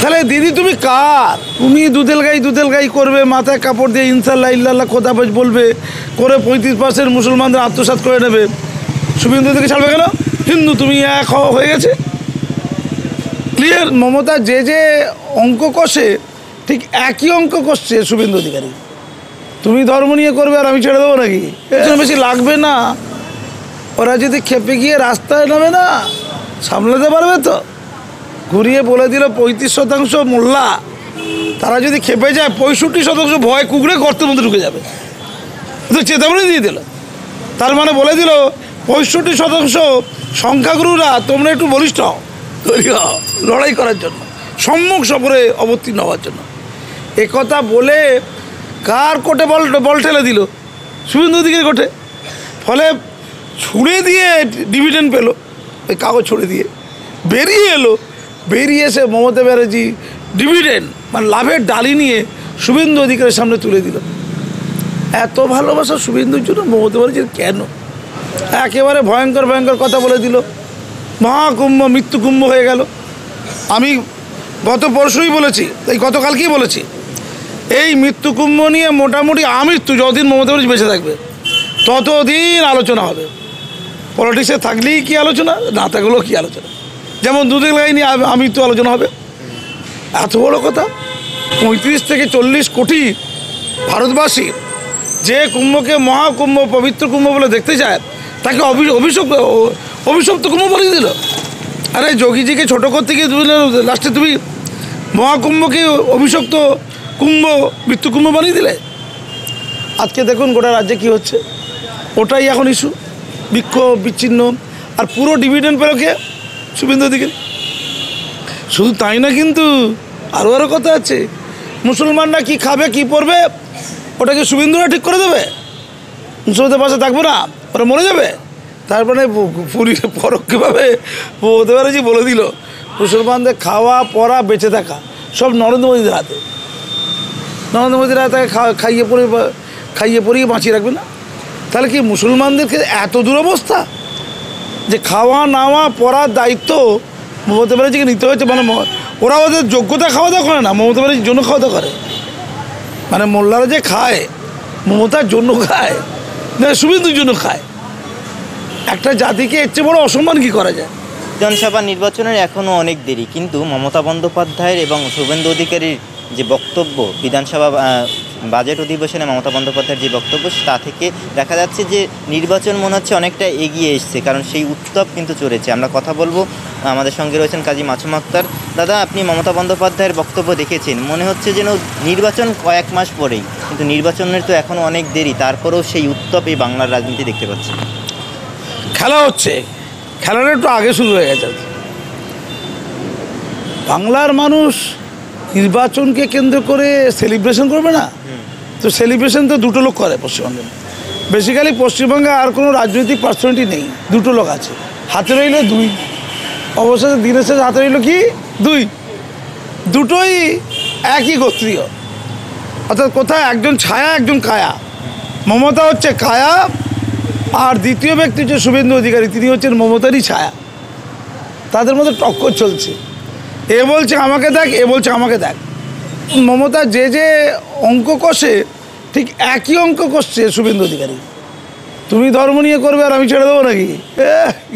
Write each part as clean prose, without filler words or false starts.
তাহলে দিদি তুমি কার? তুমি দুধেল গাই করবে, মাথায় কাপড় দিয়ে ইনশাল্লাহ ইল্লাল্লাহ খোদাবাজ বলবে, করে 35% মুসলমানদের আত্মসাৎ করে নেবে। শুভেন্দু থেকে ছাড়বে কেন? হিন্দু তুমি এক হয়ে গেছে। ক্লিয়ার? মমতা যে অঙ্ক কষে ঠিক একই অঙ্ক কষছে শুভেন্দু অধিকারী। তুমি ধর্ম নিয়ে করবে আর আমি ছেড়ে দেবো নাকি? এর বেশি লাগবে না। ওরা যদি খেপে গিয়ে রাস্তায় নামে না, সামলাতে পারবে তো? ঘুরিয়ে বলে দিল 35% মোল্লা, তারা যদি খেপে যায় 65% ভয় কুকুরে গর্তের মধ্যে ঢুকে যাবে। তো চেতাবনী দিয়ে দিল। তার মানে বলে দিল 65% সংখ্যাগুরুরা তোমরা একটু বলিষ্ঠ হও, তৈরি হও লড়াই করার জন্য, সম্মুখ সফরে অবতীর্ণ হওয়ার জন্য। একথা বলে কার কোটে বল ঠেলে দিল? শুভেন্দু অধিকারী কোটে। ফলে ছুঁড়ে দিয়ে ডিভিডেন্ড পেল, ওই কাগজ ছুঁড়ে দিয়ে বেরিয়ে এসে মমতা ব্যানার্জি ডিভিডেন্ড মানে লাভের ডালি নিয়ে শুভেন্দু অধিকারীর সামনে তুলে দিল। এত ভালোবাসা শুভেন্দুর জন্য মমতা ব্যানার্জির কেন? একেবারে ভয়ঙ্কর কথা বলে দিল। মহাকুম্ভ মৃত্যু কুম্ভ হয়ে গেল। আমি গত পরশুই বলেছি, এই গতকালকেই বলেছি, এই মৃত্যু কুম্ভ নিয়ে মোটামুটি আমৃত্যু যতদিন মমতা ব্যানার্জি বেঁচে থাকবে ততদিন আলোচনা হবে। পলিটিক্সে থাকলেই কি আলোচনা, না থাকলেও কি আলোচনা। যেমন দুধের গাই নিয়ে আমৃত্যু আলোচনা হবে। এত বড় কথা। 35 থেকে 40 কোটি ভারতবাসী যে কুম্ভকে মহাকুম্ভ পবিত্র কুম্ভ বলে দেখতে চায়, তাকে অভিশপ্ত কুম্ভ বলে দিল। আরে যোগীজিকে ছোটো করতে গিয়ে লাস্টে তুমি মহাকুম্ভকে অভিশপ্ত কুম্ভ মৃত্যু কুম্ভ বানিয়ে দিলে। আজকে দেখুন গোটা রাজ্যে কি হচ্ছে, ওটাই এখন ইস্যু। বিক্ষোভ বিচ্ছিন্ন। আর পুরো ডিভিডেন্ড পেল কে? শুভেন্দু অধিকারী। শুধু তাই না, কিন্তু আরও কথা আছে। মুসলমানরা কি খাবে কি পড়বে ওটাকে শুভেন্দুরা ঠিক করে দেবে? মুসলমানদের পাশে থাকবো না, ওরা মরে যাবে। তারপরে পরোক্ষভাবে মমতা ব্যানার্জি বলে দিল মুসলমানদের খাওয়া পড়া বেঁচে থাকা সব নরেন্দ্র মোদীদের হাতে। নরেন্দ্র মোদীর হাতে খাইয়ে পরিয়ে বাঁচিয়ে রাখবে না? তাহলে কি মুসলমানদেরকে এত দুরবস্থা যে খাওয়া নাওয়া পড়ার দায়িত্ব মমতা ব্যানার্জিকে নিতে হয়েছে? মানে ওরা ওদের যোগ্যতা খাওয়া দাওয়া করে না, মমতা ব্যানার্জির জন্য খাওয়া দাওয়া করে। মানে মোল্লারা যে খায় মমতার জন্য খায় না শুভেন্দুর জন্য খায়? একটা জাতিকে এর চেয়ে বড় অসম্মান কী করা যায়? বিধানসভা নির্বাচনের এখনও অনেক দেরি, কিন্তু মমতা বন্দ্যোপাধ্যায়ের এবং শুভেন্দু অধিকারীর যে বক্তব্য, বিধানসভা বাজেট অধিবেশনে মমতা বন্দ্যোপাধ্যায়ের যে বক্তব্য, তা থেকে দেখা যাচ্ছে যে নির্বাচন মনে হচ্ছে অনেকটা এগিয়ে এসছে, কারণ সেই উত্তাপ কিন্তু চলেছে। আমরা কথা বলবো, আমাদের সঙ্গে রয়েছেন কাজী মাসুম আক্তার। দাদা, আপনি মমতা বন্দ্যোপাধ্যায়ের বক্তব্য দেখেছেন, মনে হচ্ছে যেন নির্বাচন কয়েক মাস পরেই, কিন্তু নির্বাচনের তো এখনও অনেক দেরি, তারপরেও সেই উত্তাপ এই বাংলার রাজনীতি দেখতে পাচ্ছি। খেলা হচ্ছে, খেলাটা একটু আগে শুরু হয়ে গেছে। বাংলার মানুষ নির্বাচনকে কেন্দ্র করে সেলিব্রেশন করবে না তো? সেলিব্রেশন তো দুটো লোক করে পশ্চিমবঙ্গে। বেসিক্যালি পশ্চিমবঙ্গে আর কোনো রাজনৈতিক পার্সোনালিটি নেই, দুটো লোক আছে। হাতে রইল দুই, অবশেষে দিনের শেষে হাতে রইল কি? দুই। দুটোই একই গোত্রীয়, অর্থাৎ কোথায় একজন ছায়া একজন কায়া। মমতা হচ্ছে কায়া, আর দ্বিতীয় ব্যক্তি হচ্ছে শুভেন্দু অধিকারী, তিনি হচ্ছেন মমতারই ছায়া। তাদের মধ্যে টক্কর চলছে। এ বলছে আমাকে দেখ, এ বলছে আমাকে দেখ। মমতা যে অঙ্ক কষে ঠিক একই অঙ্ক কষছে শুভেন্দু অধিকারী। তুমি ধর্ম নিয়ে করবে আর আমি ছেড়ে দেবো নাকি?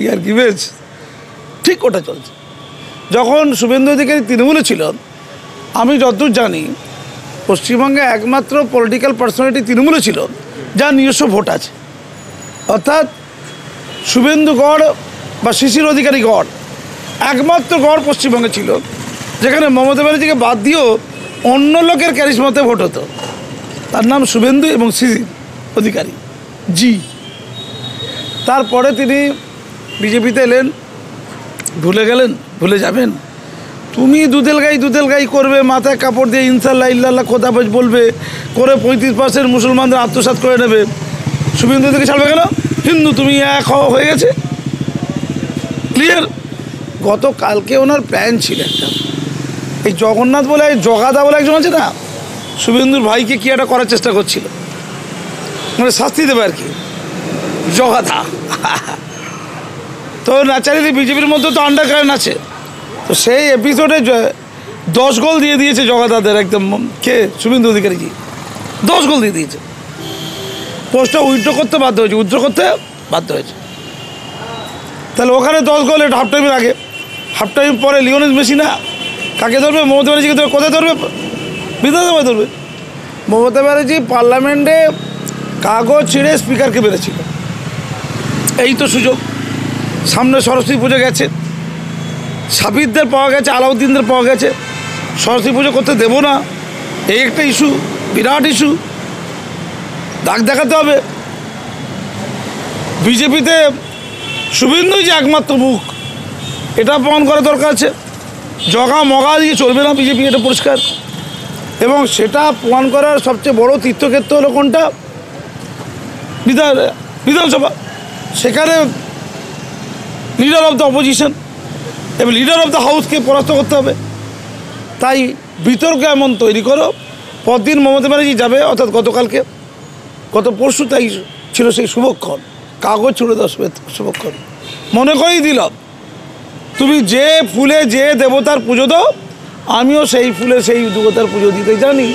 ইয়ার কি বেশ, ঠিক ওটা চলছে। যখন শুভেন্দু অধিকারী তৃণমূলে ছিল, আমি যতদূর জানি পশ্চিমবঙ্গে একমাত্র পলিটিক্যাল পার্সোনালিটি তৃণমূলে ছিল যার নিজস্ব ভোট আছে, অর্থাৎ শুভেন্দু গড় বা শিশির অধিকারী গড় একমাত্র গড় পশ্চিমবঙ্গে ছিল যেখানে মমতা ব্যানার্জিকে বাদ দিয়েও অন্য লোকের ক্যারিশমাতে ভোট হতো। তার নাম শুভেন্দু এবং শিশির অধিকারী জি। তারপরে তিনি বিজেপিতে এলেন, ভুলে গেলেন, ভুলে যাবেন। তুমি দুধেল গাই করবে, মাথায় কাপড় দিয়ে ইনশাল্লাহ ইল্লাল্লাহ খোদাবাজ বলবে, করে 35% মুসলমানদের আত্মসাৎ করে নেবে। শুভেন্দু থেকে ছাড়বে কেন? হিন্দু তুমি এক হয়ে গেছে। ক্লিয়ার? গতকালকে ওনার প্ল্যান ছিল একটা, এই জগন্নাথ বলে জগাদা বলে একজন আছে না, শুভেন্দুর ভাইকে কি একটা করার চেষ্টা করছিল, মানে শাস্তি দেবে আর কি, জগাদা। তো ন্যাচারালি বিজেপির মধ্যে তো আন্ডারকারেন্ট আছে। তো সেই এপিসোডে 10 গোল দিয়ে দিয়েছে জগাদাদের একদম কে শুভেন্দু অধিকারীজি 10 গোল দিয়ে দিয়েছে। পোস্টটা উইথড্র করতে বাধ্য হয়েছে। তাহলে ওখানে 10 গোল, এটা হাফ টাইমের আগে। হাফ টাইম পরে লিওনেল মেসি না কাকে ধরবে? মমতা ব্যানার্জিকে ধরবে। কোথায় ধরবে? বিধানসভায় ধরবে। মমতা ব্যানার্জি পার্লামেন্টে কাগজ ছিঁড়ে স্পিকারকে বেড়েছিল। এই তো সুযোগ। সামনে সরস্বতী পুজো গেছে, সাবিরদের পাওয়া গেছে, আলাউদ্দিনদের পাওয়া গেছে। সরস্বতী পুজো করতে দেবো না, এই একটা ইস্যু, বিরাট ইস্যু, দাগ দেখাতে হবে। বিজেপিতে শুভেন্দুই যে একমাত্র মুখ, এটা প্রমাণ করা দরকার আছে। জগা মগা দিয়ে চলবে না বিজেপি, এটা পরিষ্কার। এবং সেটা প্রমাণ করার সবচেয়ে বড় তীর্থক্ষেত্র হলো কোনটা? বিধানসভা। সেখানে লিডার অফ দ্য অপোজিশন এবং লিডার অফ দ্য হাউসকে পরাস্ত করতে হবে। তাই বিতর্ক এমন তৈরি করো, পরদিন মমতা ব্যানার্জি যাবে, অর্থাৎ গত পরশু তাই ছিল সেই শুভক্ষণ, কাগজ ছুড়ে দেওয়া শুভক্ষণ। মনে করেই দিল, তুমি যে ফুলে যে দেবতার পুজো দাও, আমিও সেই ফুলে সেই দেবতার পুজো দিতে জানি।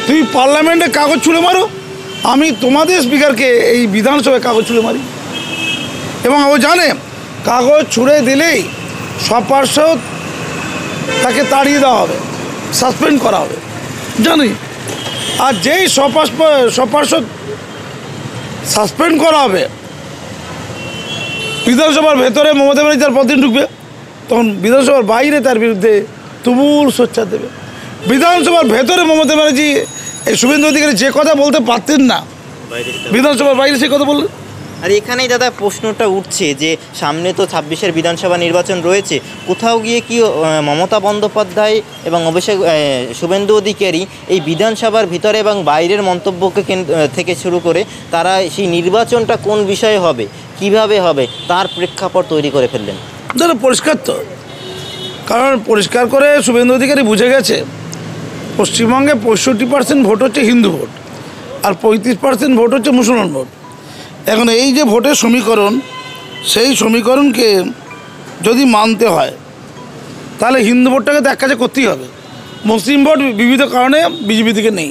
তুমি পার্লামেন্টে কাগজ ছুঁড়ে মারো, আমি তোমাদের স্পিকারকে এই বিধানসভায় কাগজ ছুঁড়ে মারি। এবং ও জানে কাগজ ছুঁড়ে দিলেই সপার্ষদ তাকে তাড়িয়ে দেওয়া হবে, সাসপেন্ড করা হবে, জানি। আর যেই সপার্ষদ সাসপেন্ড করা হবে, বিধানসভার ভেতরে মমতা ব্যানার্জি তার পরদিন ঢুকবে, তখন বিধানসভার বাইরে তার বিরুদ্ধে তুমুল সোচ্চার দেবে। বিধানসভার ভেতরে মমতা ব্যানার্জি এই শুভেন্দু অধিকারী যে কথা বলতে পারতেন না, বিধানসভার বাইরে সে কথা বললেন। আর এখানেই দাদা প্রশ্নটা উঠছে যে সামনে তো 26-এর বিধানসভা নির্বাচন রয়েছে, কোথাও গিয়ে কি মমতা বন্দ্যোপাধ্যায় এবং শুভেন্দু অধিকারী এই বিধানসভার ভিতরে এবং বাইরের মন্তব্যকে থেকে শুরু করে তারা সেই নির্বাচনটা কোন বিষয়ে হবে, কিভাবে হবে, তার প্রেক্ষাপট তৈরি করে ফেললেন? ধরো পরিষ্কার তো, কারণ পরিষ্কার করে শুভেন্দু অধিকারী বুঝে গেছে পশ্চিমবঙ্গে 65% ভোট হচ্ছে হিন্দু ভোট, আর 35% ভোট হচ্ছে মুসলমান ভোট। এখন এই যে ভোটের সমীকরণ, সেই সমীকরণকে যদি মানতে হয় তাহলে হিন্দু ভোটটাকে তো এক কাজে করতেই হবে। মুসলিম ভোট বিবিধ কারণে বিজেপি থেকে নেই,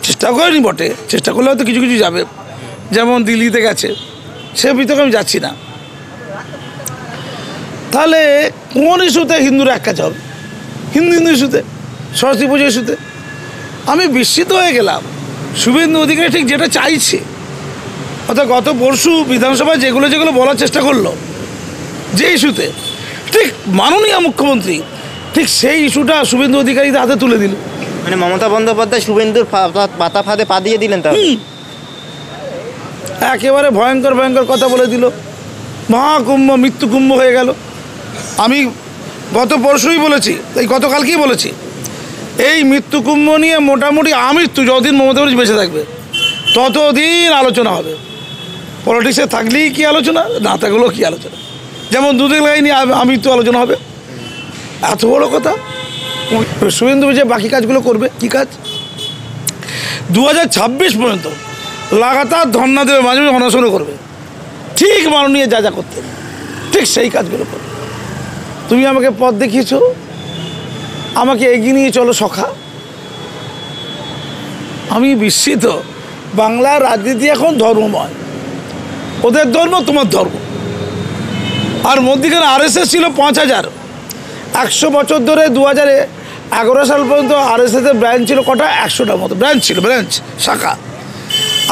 চেষ্টা করেনি বটে, চেষ্টা করলে হয়তো কিছু কিছু যাবে, যেমন দিল্লিতে গেছে, সে ভিতরে আমি যাচ্ছি না। তাহলে কোন ইস্যুতে হিন্দুরা এক কাছে হবে? হিন্দু ইস্যুতে, সরস্বতী পুজো ইস্যুতে। আমি বিস্মিত হয়ে গেলাম, শুভেন্দু অধিকারী ঠিক যেটা চাইছে, অর্থাৎ গত পরশু বিধানসভায় যেগুলো বলার চেষ্টা করলো যে ইস্যুতে, ঠিক মাননীয় মুখ্যমন্ত্রী ঠিক সেই ইস্যুটা শুভেন্দু অধিকারীদের হাতে তুলে দিল। মানে মমতা বন্দ্যোপাধ্যায় শুভেন্দুর পাতা ফাঁদে পা দিয়ে দিলেন, তাহলে একেবারে ভয়ঙ্কর কথা বলে দিল। মহাকুম্ভ মৃত্যু কুম্ভ হয়ে গেল। আমি গত পরশুই বলেছি, এই গতকালকেই বলেছি, এই মৃত্যু কুম্ভ নিয়ে মোটামুটি আমৃত্যু যতদিন মমতা ব্যানার্জি বেঁচে থাকবে ততদিন আলোচনা হবে। পলিটিক্সে থাকলেই কি আলোচনা, না থাকলেও কি আলোচনা। যেমন দুদিন লাগাই নিয়ে আমৃত্যু আলোচনা হবে, এত বড় কথা। শুভেন্দু যে বাকি কাজগুলো করবে, কী কাজ? 2026 পর্যন্ত লাগাতার ধর্ণা দেবে, মাঝে মাঝে অনশনও করবে, ঠিক মাননীয় যা করতেন ঠিক সেই কাজগুলো করবে। তুমি আমাকে পথ দেখিয়েছ, আমাকে এগিয়ে নিয়ে চলো সখা। আমি বিস্মিত, বাংলার রাজনীতি এখন ধর্মময়, ওদের ধর্ম তোমার ধর্ম। আর মধ্যিখানে RSS ছিল 5000, 100 বছর ধরে 2011 সাল পর্যন্ত RSS-এর ব্রাঞ্চ ছিল কটা? 100টার মতো ব্রাঞ্চ ছিল, শাখা।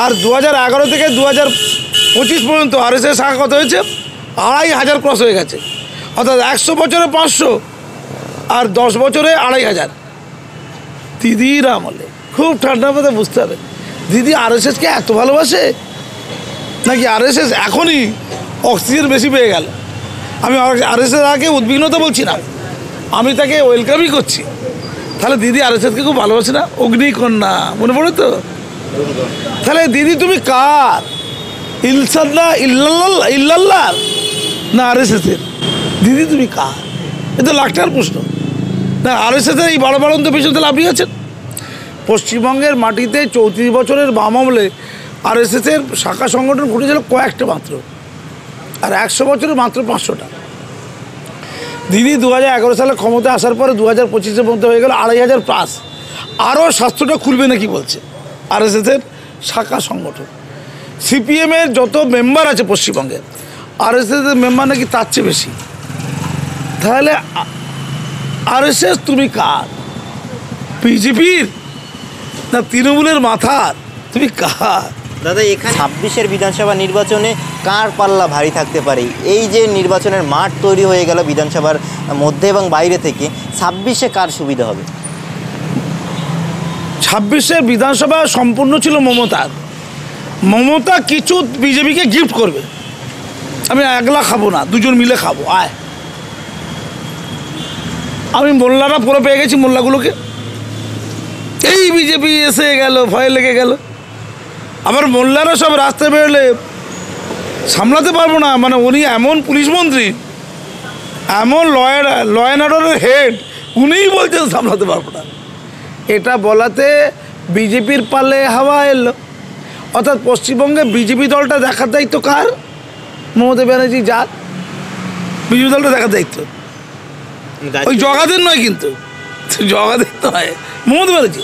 আর 2011 থেকে 2025 পর্যন্ত RSS শাখা কত হয়েছে? 2500 ক্রস হয়ে গেছে। অর্থাৎ 100 বছরে 500 আর 10 বছরে 2500। দিদির আমলে খুব ঠান্ডা মাথায় বুঝতে হবে, দিদি RSS-কে এত ভালোবাসে নাকি RSS এখনই অক্সিজেন বেশি পেয়ে গেল। আমি RSS-কে উদ্বিগ্নতা বলছি না, আমি তাকে ওয়েলকামই করছি। তাহলে দিদি RSS-কে খুব ভালোবাসে না? অগ্নিকন্যা মনে পড়ে তো? তাহলে দিদি তুমি কার? ইল্লাল্লাহ না RSS-এর? দিদি তুমি কার? এ তো লাখ টাকার প্রশ্ন না। RSS-এর এই বাড়ন্ত পিছনে লাভ আছেন। পশ্চিমবঙ্গের মাটিতে 34 বছরের বাম আমলে RSS-এর শাখা সংগঠন ঘটেছিল কয়েকটা মাত্র, আর 100 বছরে মাত্র 500টা। দিদি 2011 সালে ক্ষমতা আসার পরে 2025-এর মধ্যে হয়ে গেল 2500+। আরও 700টা খুলবে নাকি বলছে আরএসএসের শাখা সংগঠন। সিপিএমের যত মেম্বার আছে পশ্চিমবঙ্গে, আরএসএসের মেম্বার নাকি তার চেয়ে বেশি। তাহলে আরএসএস তুমি কার? বিজেপির না তৃণমূলের মাথার? তুমি কার? দাদা, এখানে 26-এর বিধানসভা নির্বাচনে কার পাল্লা ভারী থাকতে পারে? এই যে নির্বাচনের মাঠ তৈরি হয়ে গেল বিধানসভার মধ্যে এবং বাইরে থেকে, 26-এ কার সুবিধা হবে? 26-এর বিধানসভা সম্পূর্ণ ছিল মমতার। মমতা কিছু বিজেপিকে গিফট করবে, আমি একলা খাবো না, দুজন মিলে খাবো, আয়। আমি মোল্লারা পুরো পেয়ে গেছি, মোল্লাগুলোকে। এই বিজেপি এসে গেল, ভয় লেগে গেল। আবার মোল্লারা সব রাস্তায় বেরোলে সামলাতে পারবো না, মানে উনি এমন পুলিশ মন্ত্রী, এমন ল অ্যান্ড অর্ডারের হেড, উনিই বলছেন সামলাতে পারবো না। এটা বলাতে বিজেপির পালে হাওয়া এলো। অর্থাৎ পশ্চিমবঙ্গে বিজেপি দলটা দেখার দায়িত্ব কার? মমতা ব্যানার্জি যার, বিজেপি দলটা দেখার দায়িত্ব ওই জগাদের নয়, কিন্তু জগাদের নয়, মমতা ব্যানার্জি।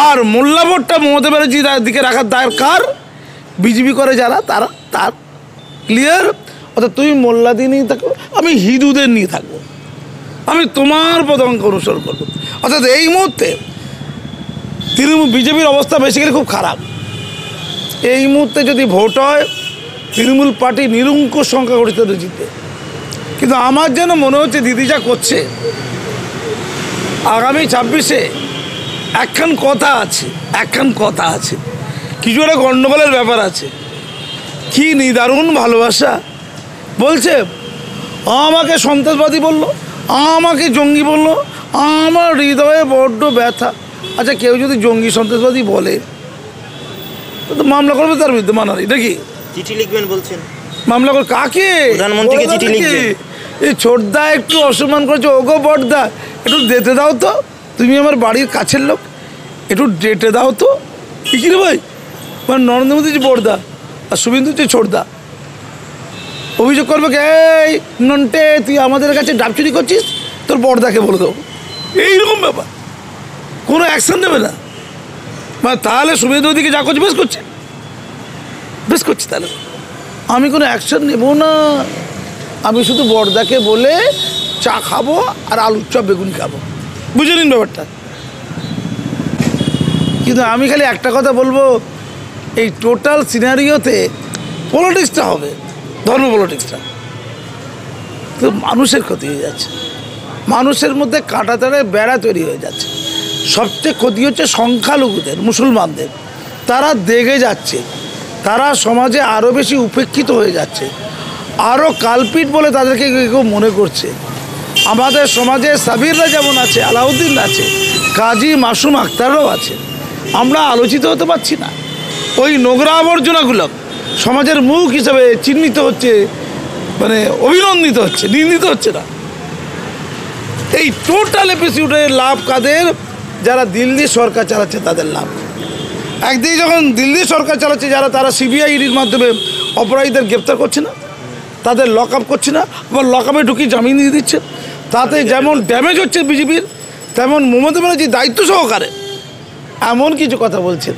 আর মোল্লা ভোটটা মমতা ব্যানার্জির দিকে রাখার দায় কার? বিজেপি করে যারা, তারা, তার ক্লিয়ার। অর্থাৎ তুমি মোল্লাদের নিয়ে থাকো, আমি হিন্দুদের নিয়ে থাকবো, আমি তোমার পদাঙ্ক অনুসরণ করবো। অর্থাৎ এই মুহূর্তে তৃণমূল বিজেপির অবস্থা বেসিক্যালি খুব খারাপ। এই মুহূর্তে যদি ভোট হয়, তৃণমূল পার্টি নিরঙ্কুশ সংখ্যাগরিষ্ঠতা জিতবে। কিন্তু আমার যেন মনে হচ্ছে দিদি যা করছে, আগামী 26-এ একখান কথা আছে, কিছু একটা গণ্ডগোলের ব্যাপার আছে। কি নিদারুণ ভালোবাসা! বলছে আমাকে সন্ত্রাসবাদী বললো, আমাকে জঙ্গি বললো, আমার হৃদয়ে বড্ড ব্যথা। আচ্ছা, কেউ যদি জঙ্গি সন্ত্রাসবাদী বলে তো মামলা করবে তার বিরুদ্ধে, মানার এটা কি? চিঠি লিখবেন বলছেন? মামলা করে কাকে? প্রধানমন্ত্রীকে চিঠি লিখবেন। এই ছোটদা একটু অসম্মান করেছে, ওগো বড়দা একটু যেতে দাও তো, তুমি আমার বাড়ির কাছের লোক, একটু ডেটে দাও তো। কি রে ভাই, মানে নরেন্দ্র মোদী যে বড়দা আর শুভেন্দু যে ছোটদা, অভিযোগ করবে এই নন্টে তুই আমাদের কাছে ডাব চুরি করছিস, তোর বড়দাকে বলে দেবো, এইরকম ব্যাপার। কোনো অ্যাকশন নেবে না, মানে তাহলে শুভেন্দু দিকে যা করছে বেশ করছে, তাহলে আমি কোনো অ্যাকশন নেব না। আমি শুধু বড়দাকে বলে চা খাবো আর আলুর চপ বেগুন খাবো, বুঝে নিন ব্যাপারটা। কিন্তু আমি খালি একটা কথা বলবো, এই টোটাল সিনারিওতে পলিটিক্সটা হবে, ধর্ম পলিটিক্সটা, তো মানুষের ক্ষতি হয়ে যাচ্ছে, মানুষের মধ্যে কাঁটাতাড়ে বেড়া তৈরি হয়ে যাচ্ছে। সবচেয়ে ক্ষতি হচ্ছে সংখ্যালঘুদের, মুসলমানদের। তারা দেগে যাচ্ছে, তারা সমাজে আরও বেশি উপেক্ষিত হয়ে যাচ্ছে, আরও কালপিট বলে তাদেরকে কেউ মনে করছে। আমাদের সমাজে সাবিররা যেমন আছে, আলাউদ্দিন আছে, কাজী মাসুম আক্তাররাও আছে, আমরা আলোচিত হতে পারছি না। ওই নোংরা আবর্জনাগুলো সমাজের মুখ হিসেবে চিহ্নিত হচ্ছে, মানে অভিনন্দিত হচ্ছে, নিন্দিত হচ্ছে না। এই টোটাল এপিসোডের লাভ কাদের? যারা দিল্লি সরকার চালাচ্ছে তাদের লাভ। একদিকে যখন দিল্লি সরকার চালাচ্ছে যারা, তারা সিবিআই ইডির মাধ্যমে অপরাধীদের গ্রেপ্তার করছে না, তাদের লক আপ করছে না, আবার লক আপে ঢুকিয়ে জামিন দিয়ে দিচ্ছে। তাতে যেমন ড্যামেজ হচ্ছে বিজেপির, তেমন মমতা ব্যানার্জি দায়িত্ব সহকারে এমন কিছু কথা বলছেন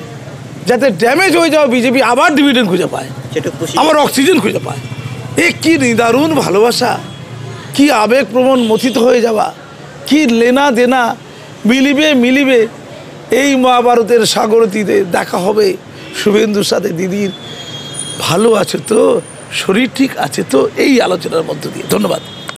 যাতে ড্যামেজ হয়ে যাওয়া বিজেপি আবার ডিভিডেন্ড খুঁজে পায়, আবার অক্সিজেন খুঁজে পায়। এ কি নিদারুণ ভালোবাসা, কি আবেগপ্রবণ মথিত হয়ে যাওয়া, কি লেনা দেনা, মিলিবে এই মহাভারতের সাগরতীতে দেখা হবে শুভেন্দুর সাথে দিদির। ভালো আছে তো, শরীর ঠিক আছে তো, এই আলোচনার মধ্য দিয়ে। ধন্যবাদ।